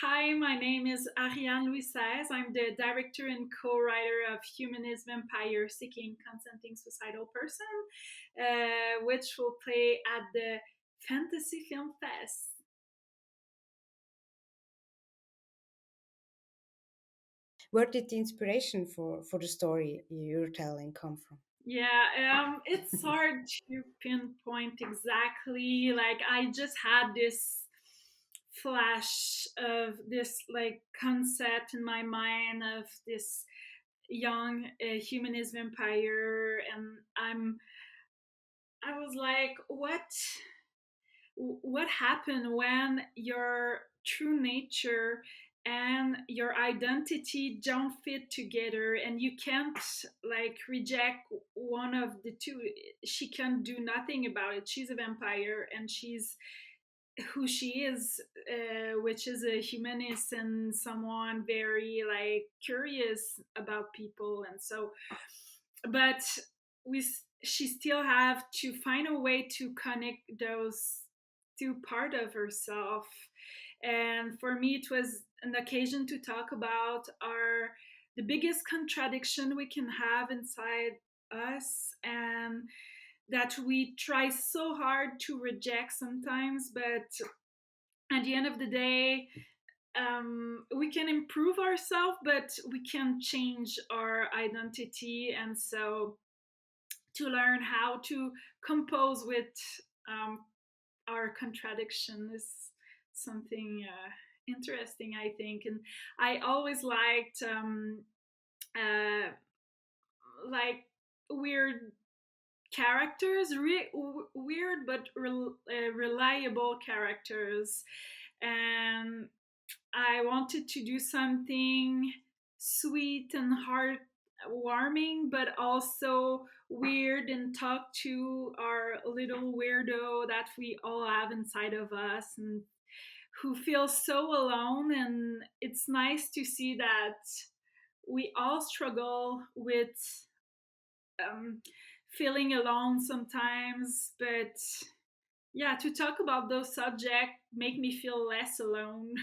Hi, my name is Ariane Louis-Seize. I'm the director and co-writer of Humanist Vampire Seeking Consenting Suicidal Person, which will play at the Fantasy Film Fest. Where did the inspiration for the story you're telling come from? Yeah, it's hard to pinpoint exactly. Like, I just had this flash of this like concept in my mind of this young humanist vampire, and I was like, what happened when your true nature and your identity don't fit together and you can't like reject one of the two. She can do nothing about it. She's a vampire and she's who she is, which is a humanist and someone very like curious about people. And so, but she still have to find a way to connect those two part of herself. And for me it was an occasion to talk about our the biggest contradiction we can have inside us, and that we try so hard to reject sometimes, but at the end of the day, we can improve ourselves, but we can change our identity. And so, to learn how to compose with um, our contradiction is something interesting, I think. And I always liked uh, like weird characters, weird but reliable characters. And I wanted to do something sweet and heartwarming, but also weird, and talk to our little weirdo that we all have inside of us and who feels so alone. And it's nice to see that we all struggle with um, feeling alone sometimes, but yeah, to talk about those subjects make me feel less alone.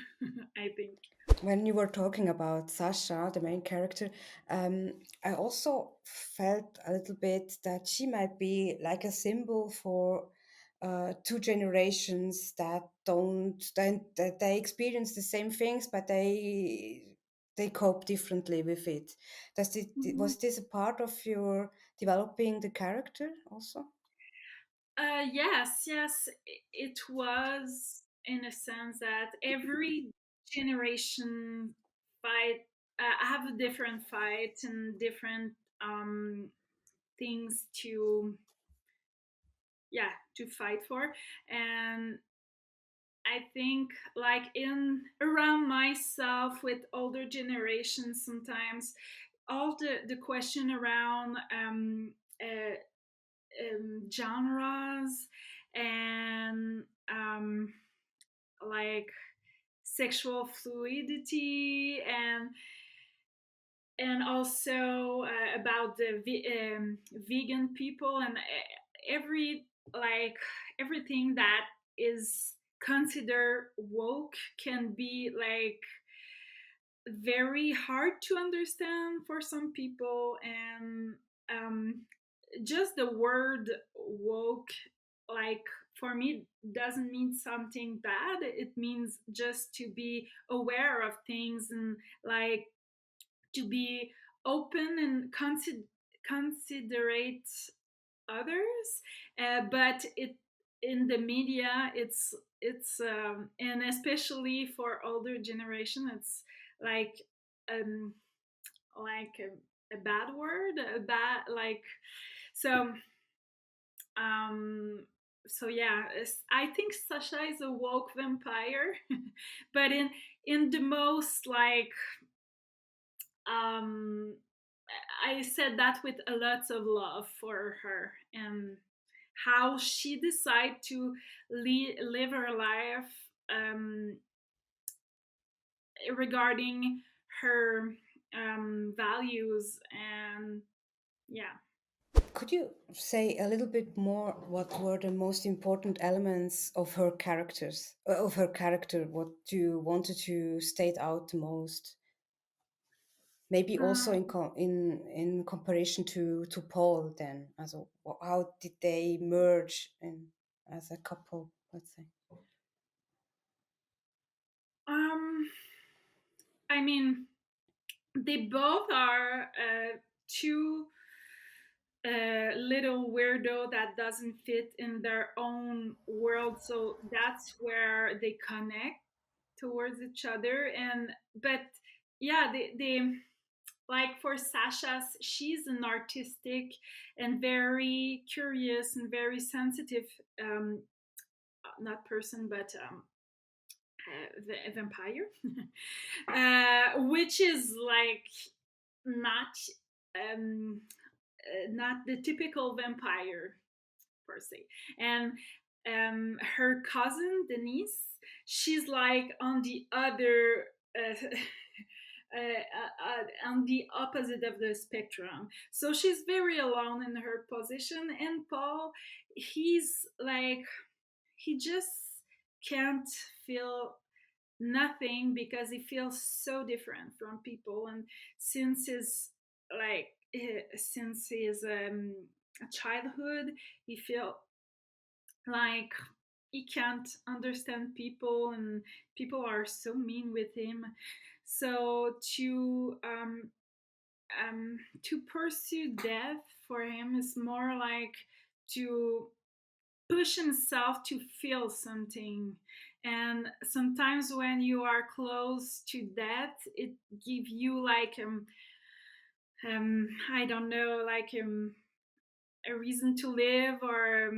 I think. When you were talking about Sasha, the main character, I also felt a little bit that she might be like a symbol for two generations that don't that they experience the same things, but they cope differently with it. Mhm. Was this a part of your developing the character also? Yes, it was in a sense that every generation fight have a different fight and different things to, yeah, to fight for. And I think like in around myself with older generations, sometimes all the question around uh, genres and like sexual fluidity, and also about the vegan people, and every like everything that is considered woke can be like very hard to understand for some people. And um, just the word woke, like for me, doesn't mean something bad. It means just to be aware of things and like to be open and considerate others. But it in the media, it's and especially for older generation, it's like um like a bad word, a bad like. So um so yeah, I think Sasha is a woke vampire, but in the most like um I said that with a lot of love for her, and how she decided to live her life um, regarding her values. And yeah. Could you say a little bit more what were the most important elements of her character? What you wanted to state out the most? Maybe also Um, in comparison to Paul then. Also, how did they merge in as a couple? Let's say. um, I mean, they both are two little weirdo that doesn't fit in their own world, so that's where they connect towards each other. And but yeah, they like for Sasha, she's an artistic and very curious and very sensitive, not person, but vampire, which is like not not the typical vampire per se. And her cousin Denise, she's like on the other. On the opposite of the spectrum, so she's very alone in her position. And Paul, he's like, he just can't feel nothing because he feels so different from people. And since his like since his childhood, he feel like he can't understand people, and people are so mean with him. So to pursue death for him is more like to push himself to feel something. And sometimes when you are close to death, it give you like I don't know, like a reason to live, or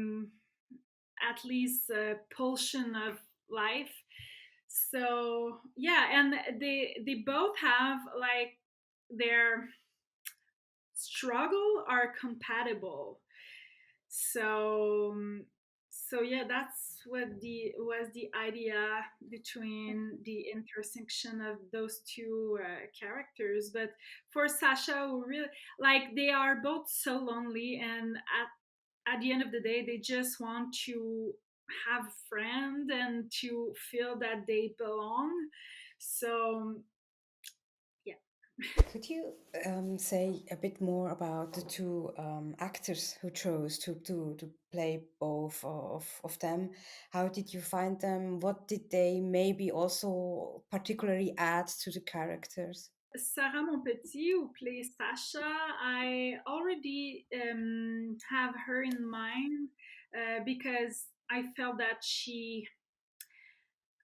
at least a pulsion of life. So yeah, and they both have like their struggle are compatible. So so yeah, that's what the was the idea between the intersection of those two characters. But for Sasha, we really like, they are both so lonely, and at the end of the day, they just want to have a friend and to feel that they belong. So yeah. Could you say a bit more about the two actors who chose to play both of them? How did you find them? What did they maybe also particularly add to the characters? Sarah Monpetit, who plays Sasha, I already have her in mind because I felt that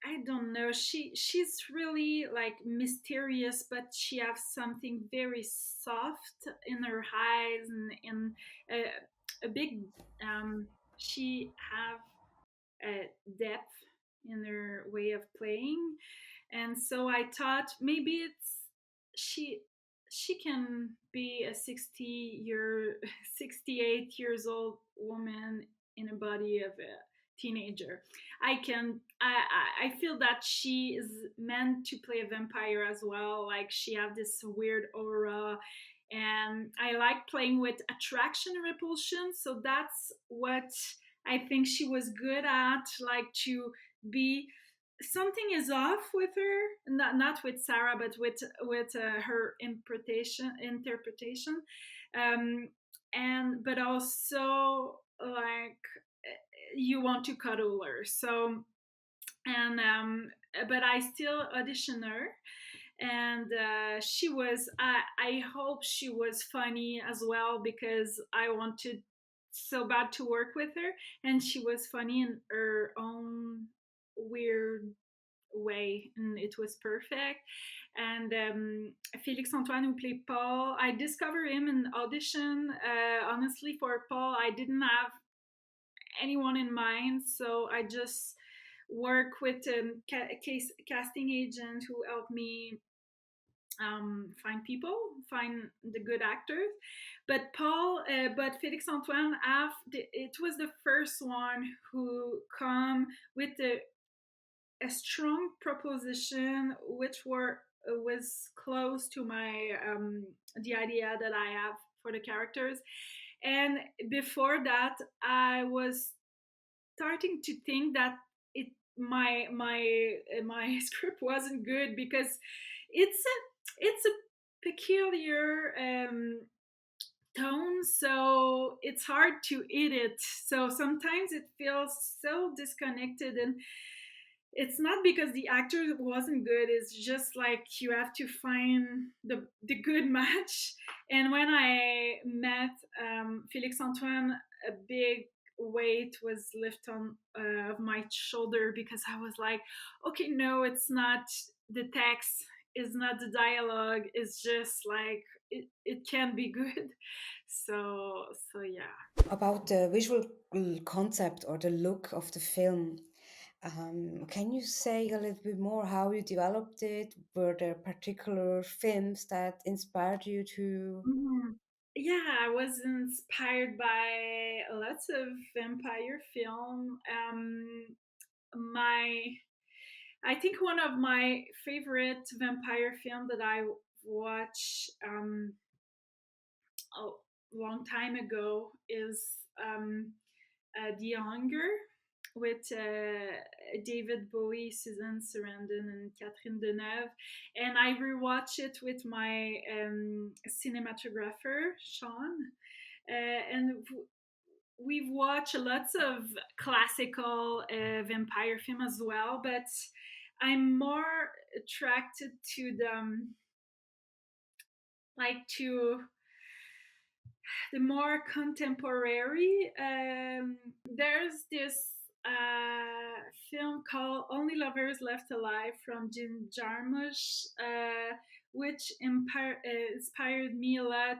I don't know, she's really like mysterious, but she has something very soft in her eyes, and a big she have depth in her way of playing. And so I thought maybe she she can be a 68 years old woman in a body of a teenager. I feel that she is meant to play a vampire as well. Like, she have this weird aura, and I like playing with attraction and repulsion. So that's what I think she was good at, like to be, something is off with her, not with Sarah, but with her interpretation, um, and but also like you want to cuddle her. So and but I still audition her, and she was. I hope she was funny as well, because I wanted so bad to work with her, and she was funny in her own weird way, and it was perfect. And Felix Antoine, who played Paul, I discovered him in audition. Honestly, for Paul, I didn't have anyone in mind, so I just work with a casting agent who helped me find people, find the good actors. But Felix Antoine, it was the first one who come with a strong proposition, which were was close to my the idea that I have for the characters. And before that, I was starting to think that it my script wasn't good because it's a peculiar tone, so it's hard to edit. So sometimes it feels so disconnected, and it's not because the actor wasn't good. It's just like you have to find the good match. And when I met Felix Antoine, a big weight was lifted on of my shoulder, because I was like, okay, no, it's not the text, is not the dialogue, it's just like it can be good. So yeah. About the visual concept or the look of the film. Can you say a little bit more how you developed it? Were there particular films that inspired you to? Mhm. Yeah, I was inspired by lots of vampire film. My, I think one of my favorite vampire film that I watched a long time ago is The Hunger, with David Bowie, Suzanne Sarandon, and Catherine Deneuve. And I rewatched it with my cinematographer, Sean. And we've watched lots of classical vampire film as well, but I'm more attracted to the like to the more contemporary. There's this film called Only Lovers Left Alive from Jim Jarmusch, which inspired me a lot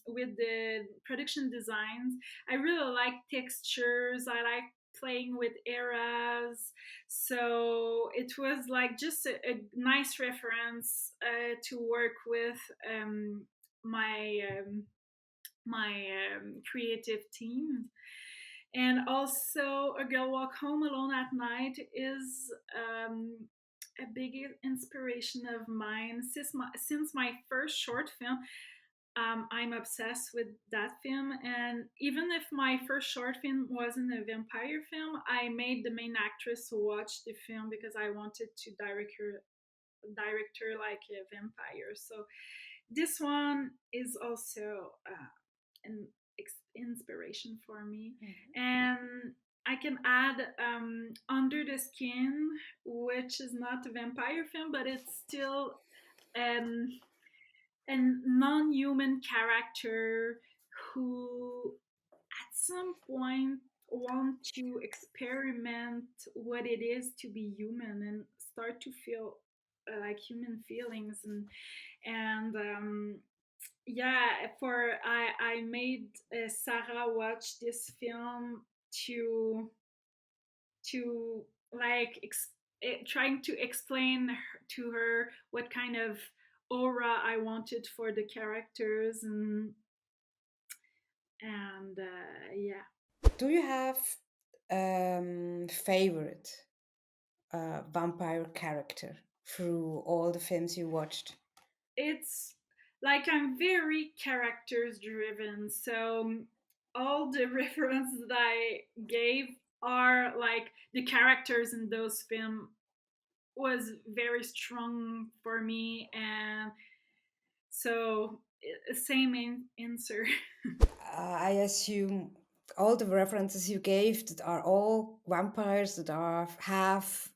with the production designs. I really like textures. I like playing with eras, so it was like just a nice reference to work with my my creative team. And also, A Girl Walk Home Alone at Night is a big inspiration of mine. Since my first short film, I'm obsessed with that film. And even if my first short film wasn't a vampire film, I made the main actress watch the film because I wanted to direct her like a vampire. So this one is also an inspiration for me. And I can add Under the Skin, which is not a vampire film, but it's still um, a non-human character who at some point want to experiment what it is to be human and start to feel like human feelings. And yeah, for I made Sarah watch this film to to like trying to explain to her what kind of aura I wanted for the characters. And yeah, Do you have favorite vampire character through all the films you watched? it's like I'm very characters driven, so all the references that I gave are like the characters in those films was very strong for me. And so same answer. I assume all the references you gave that are all vampires that are have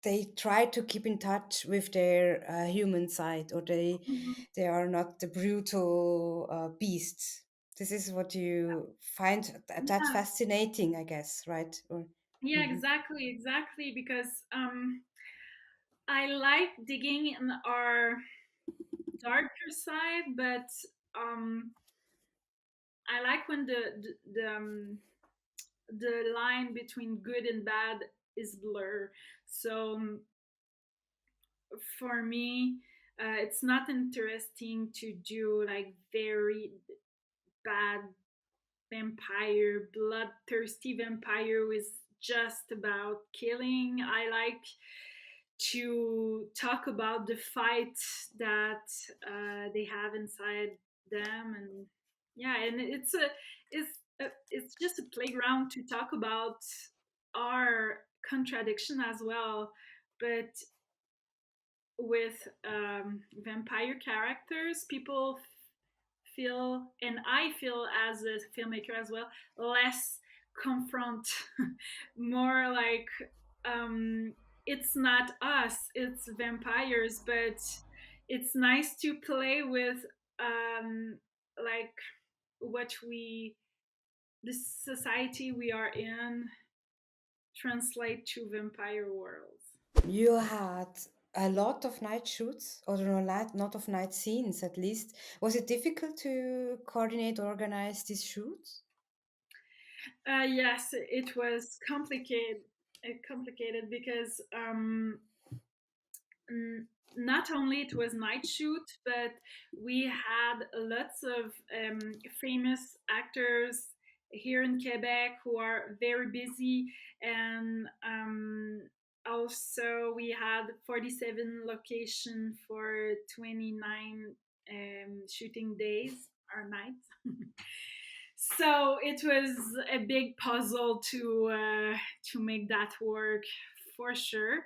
they try to keep in touch with their human side, or Mhm. they are not the brutal beasts. This is what you find that Yeah, fascinating, I guess, right? Or, yeah, mhm. exactly, because I like digging in our darker side, but um I like when the line between good and bad is blur. So for me, it's not interesting to do like very bad vampire, bloodthirsty vampire who is just about killing. I like to talk about the fight that they have inside them. And Yeah, and it's just a playground to talk about our contradiction as well, but with vampire characters, people feel, and I feel as a filmmaker as well, less confront, more like um, it's not us, it's vampires, but it's nice to play with like what we, the society we are in, translate to vampire worlds. You had a lot of night shoots, or no, not of night scenes at least. Was it difficult to coordinate, organize these shoots? Yes, it was complicated because n- not only it was night shoot, but we had lots of famous actors here in Quebec who are very busy, and also we had 47 location for 29 shooting days or nights. So it was a big puzzle to make that work for sure.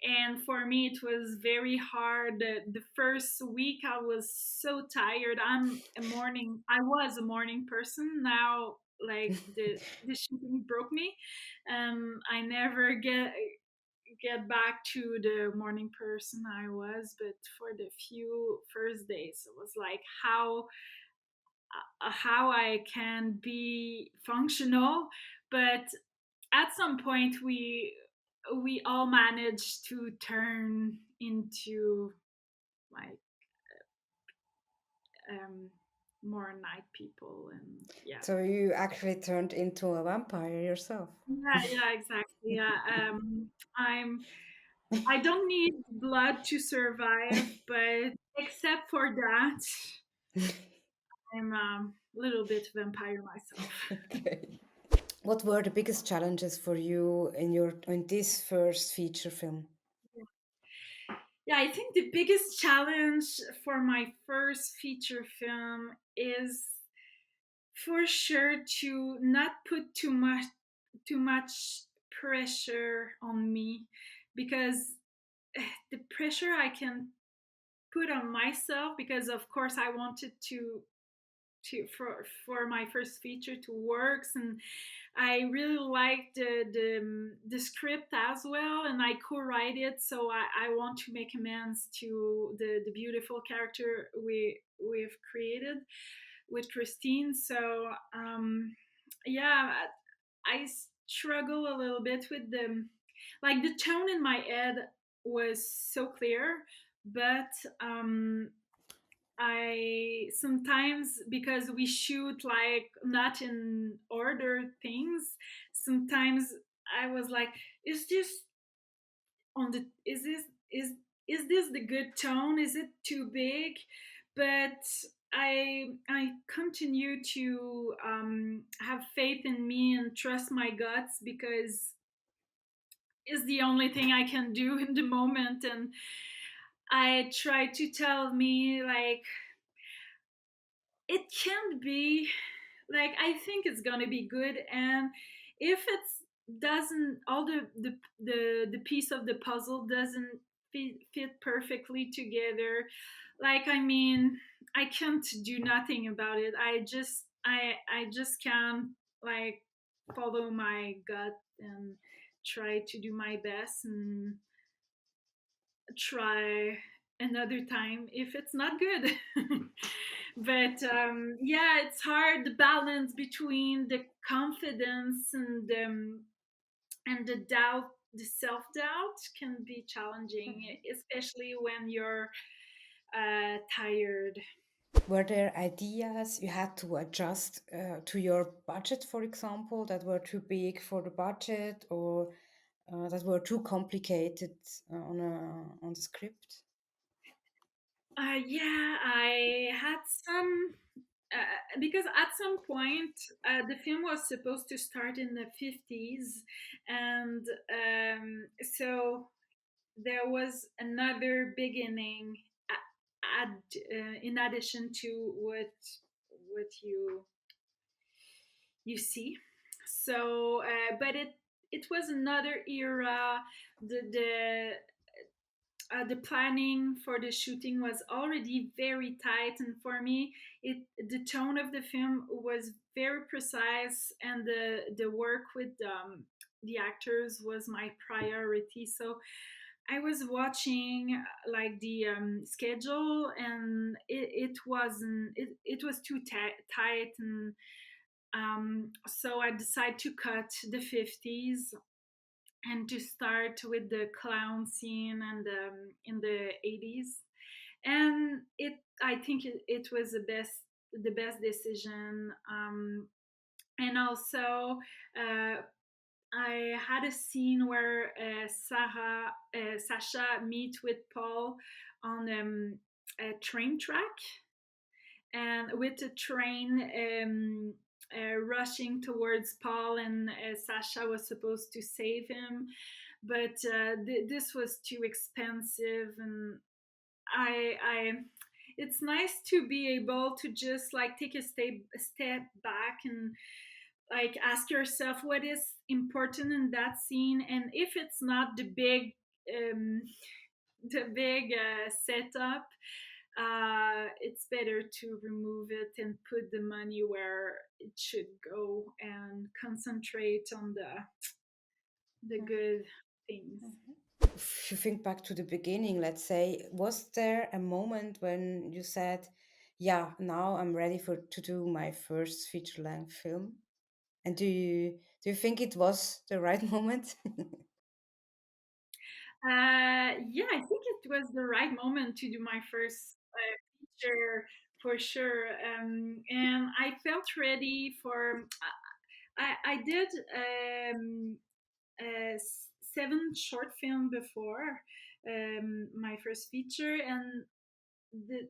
And for me it was very hard. The first week I was so tired. I was a morning person. Now, like, the shooting broke me. I never get back to the morning person I was, but for the few first days it was like how I can be functional. But at some point we all managed to turn into like um, more night people, and yeah. So you actually turned into a vampire yourself. Yeah, exactly. Yeah. I'm I don't need blood to survive, but except for that, I'm a little bit vampire myself. Okay. What were the biggest challenges for you in this first feature film? Yeah, I think the biggest challenge for my first feature film is for sure to not put too much pressure on me, because the pressure I can put on myself, because of course I wanted for my first feature to works, and I really liked the script as well, and I co-write it, so I want to make amends to the beautiful character we've created with Christine. So yeah, I struggle a little bit with the tone in my head was so clear, but I sometimes, because we shoot like not in order things, sometimes I was like, is this on the is this the good tone? Is it too big? But I continue to have faith in me and trust my guts, because it's the only thing I can do in the moment. And I try to tell me like it can't be, like, I think it's gonna be good, and if it's doesn't, all the piece of the puzzle doesn't fit perfectly together, like, I mean, I can't do nothing about it. I just can't, like, follow my gut and try to do my best and try another time if it's not good. But yeah, it's hard, the balance between the confidence and the doubt, the self-doubt can be challenging, especially when you're tired. Were there ideas you had to adjust to your budget, for example, that were too big for the budget, or that were too complicated on the script? Yeah, I had some, because at some point the film was supposed to start in the 50s, and so there was another beginning in addition to what you see. So, but it was another era. The planning for the shooting was already very tight, and for me, the tone of the film was very precise, and the work with the actors was my priority. So I was watching like the schedule, and it was too tight, and so I decided to cut the 50s and to start with the clown scene and in the 80s. And I think it was the best decision. And also, uh, I had a scene where Sasha meet with Paul on a train track, and with the train rushing towards Paul, and Sasha was supposed to save him, but this was too expensive, and I it's nice to be able to just like take a step back and like ask yourself what is important in that scene, and if it's not um, the big setup, it's better to remove it and put the money where it should go and concentrate on the good things. If you think back to the beginning, let's say, was there a moment when you said, "Yeah, now I'm ready for to do my first feature-length film"? And do you think it was the right moment? Yeah, I think it was the right moment to do my first feature for sure, and I felt ready for. I did seven short film before my first feature, and the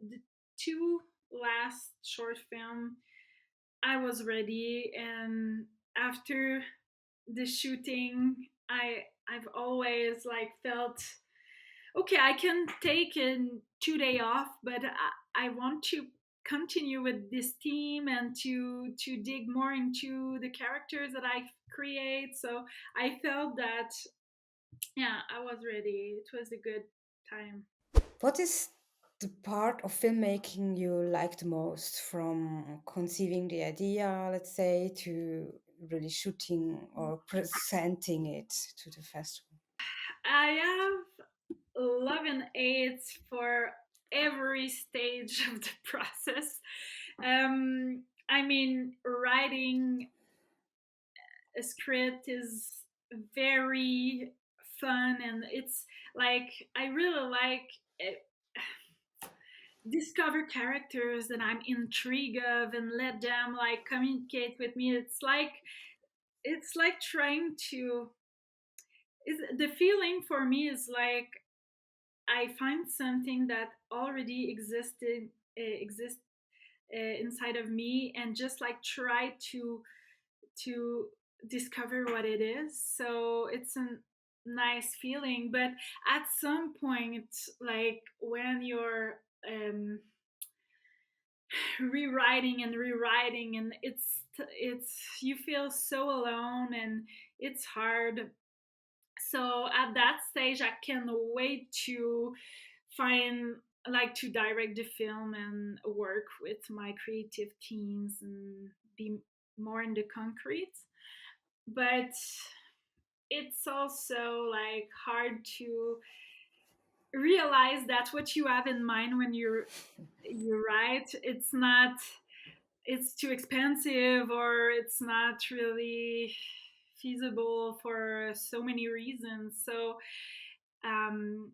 two last short film I was ready, and after the shooting, I've always like felt okay. I can take a 2 day off, but I want to continue with this team and to dig more into the characters that I create. So I felt that yeah, I was ready. It was a good time. What is the part of filmmaking you like the most, from conceiving the idea, let's say, to really shooting or presenting it to the festival? I have love and hate for every stage of the process. I mean, writing a script is very fun, and it's like I really like it, discover characters that I'm intrigued of and let them like communicate with me. It's like trying to is the feeling for me is like I find something that already exists inside of me, and just like try to discover what it is. So it's a nice feeling, but at some point, like when you're rewriting and rewriting, and it's you feel so alone, and it's hard. So at that stage, I can't wait to find like to direct the film and work with my creative teams and be more in the concrete. But it's also like hard to realize that what you have in mind when you write, it's too expensive, or it's not really feasible for so many reasons. Um,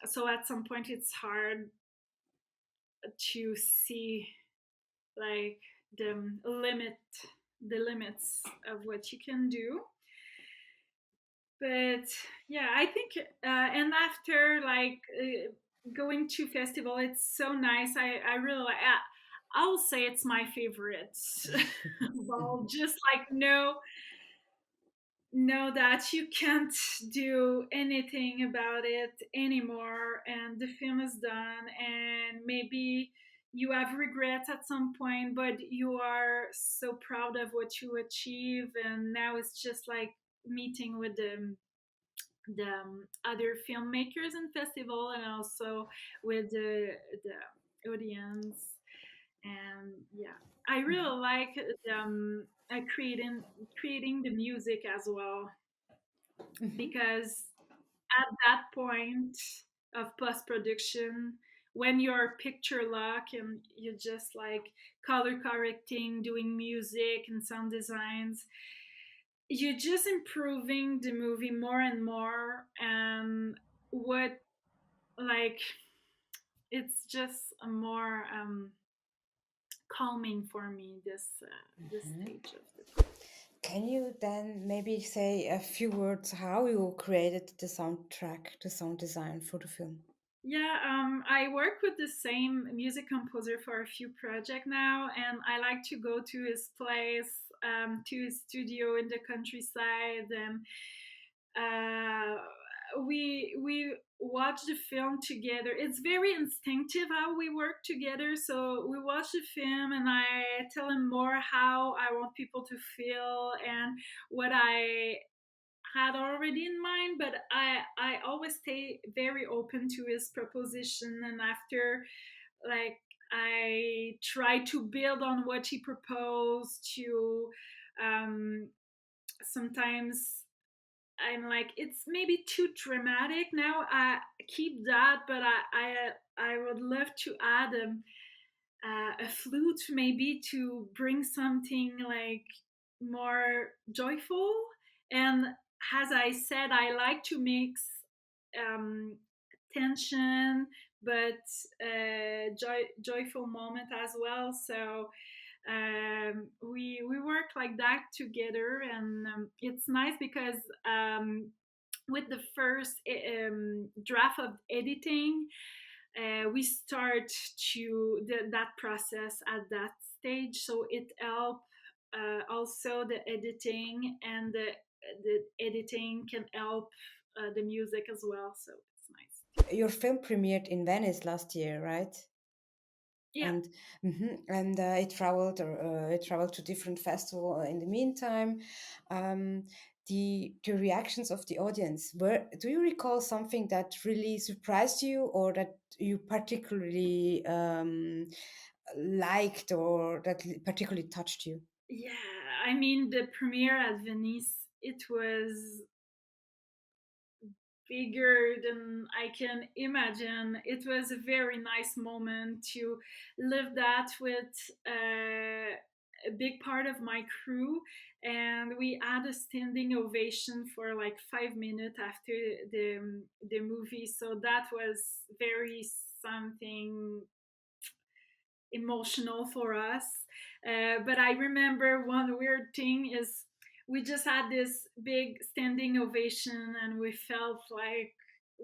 so at some point, it's hard to see like limit the limits of what you can do. But yeah, I think and after like going to festival, it's so nice. I really like. I'll say it's my favorite ball. Just like know that you can't do anything about it anymore, and the film is done, and maybe you have regrets at some point, but you are so proud of what you achieve, and now it's just like meeting with the other filmmakers in festival, and also with the audience. And yeah, I really like creating the music as well, because at that point of post production, when you're picture lock and you're just like color correcting, doing music and sound designs, you're just improving the movie more and more. And what, like, it's just a more calming for me, this stage of the process. Can you then maybe say a few words how you created the soundtrack, the sound design for the film? Yeah, I work with the same music composer for a few projects now, and I like to go to his place, to his studio in the countryside, and we watch the film together. It's very instinctive how we work together. So we watch the film, and I tell him more how I want people to feel and what I had already in mind, but I always stay very open to his proposition, and after, like, I try to build on what he proposed to. um Sometimes I'm like, it's maybe too dramatic now, I keep that, but I would love to add a flute, maybe, to bring something like more joyful. And as I said, I like to mix um, tension, but joyful moment as well. So we work like that together, and it's nice because with the first draft of editing, we start that process at that stage, so it helps also the editing, and the editing can help the music as well, so it's nice. Your film premiered in Venice last year, right? Yeah. And it traveled to different festivals in the meantime. Um, the reactions of the audience, were do you recall something that really surprised you, or that you particularly liked, or that particularly touched you? Yeah, I mean, the premiere at Venice, it was bigger than I can imagine. It was a very nice moment to live that with a big part of my crew, and we had a standing ovation for like 5 minutes after the movie. So that was very something emotional for us. But I remember one weird thing is we just had this big standing ovation, and we felt like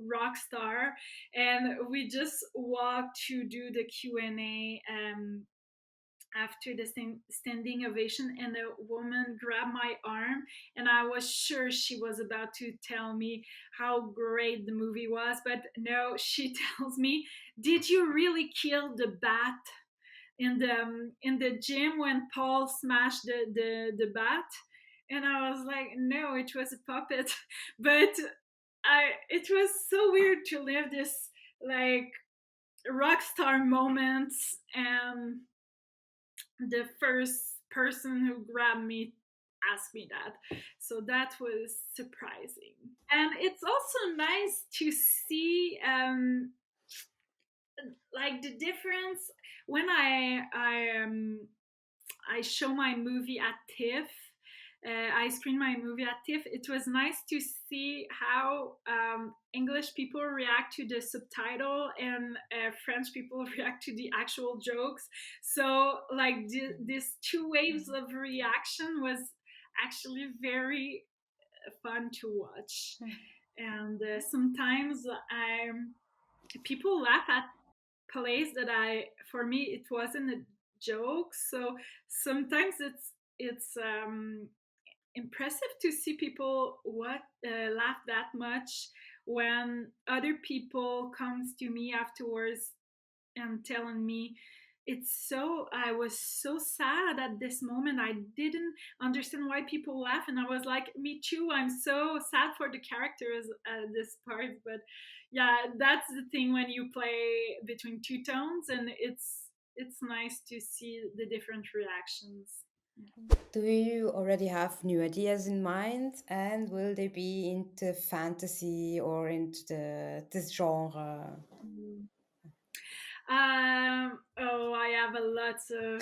rock star, and we just walked to do the Q&A after the standing ovation, and a woman grabbed my arm, and I was sure she was about to tell me how great the movie was, but no, she tells me, did you really kill the bat in the gym when Paul smashed the bat? And I was like, no, it was a puppet. But I it was so weird to live this like rock star moment, and the first person who grabbed me asked me that. So that was surprising. And it's also nice to see like the difference when I show my movie at TIFF. I screen my movie at TIFF. It was nice to see how English people react to the subtitle, and French people react to the actual jokes. So, like, these two waves of reaction was actually very fun to watch. And sometimes people laugh at plays that for me, it wasn't a joke. So sometimes it's impressive to see people what laugh that much when other people comes to me afterwards and telling me it's so, I was so sad at this moment. I didn't understand why people laugh, and I was like, me too, I'm so sad for the characters at this part. But yeah, that's the thing when you play between two tones, and it's nice to see the different reactions. Do you already have new ideas in mind, and will they be into fantasy or into this genre? Yeah. Oh, I have a lot of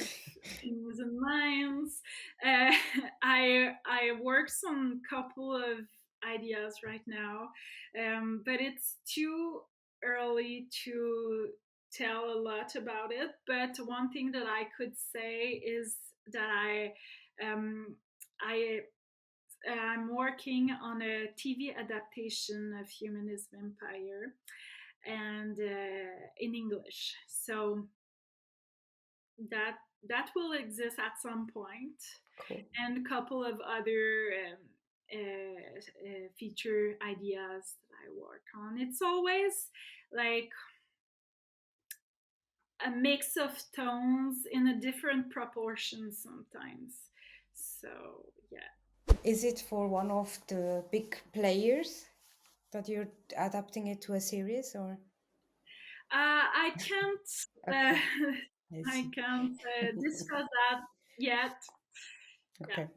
things in mind. Uh, I worked on a couple of ideas right now, but it's too early to tell a lot about it. But one thing that I could say is that I I'm working on a TV adaptation of Humanist Vampire, and in English. So that that will exist at some point, Cool. and a couple of other feature ideas that I work on. It's always like a mix of tones in a different proportion sometimes. So yeah. Is it for one of the big players that you're adapting it to a series, or? I can't Okay, uh, I I see. can't discuss that yet. Yeah. Okay.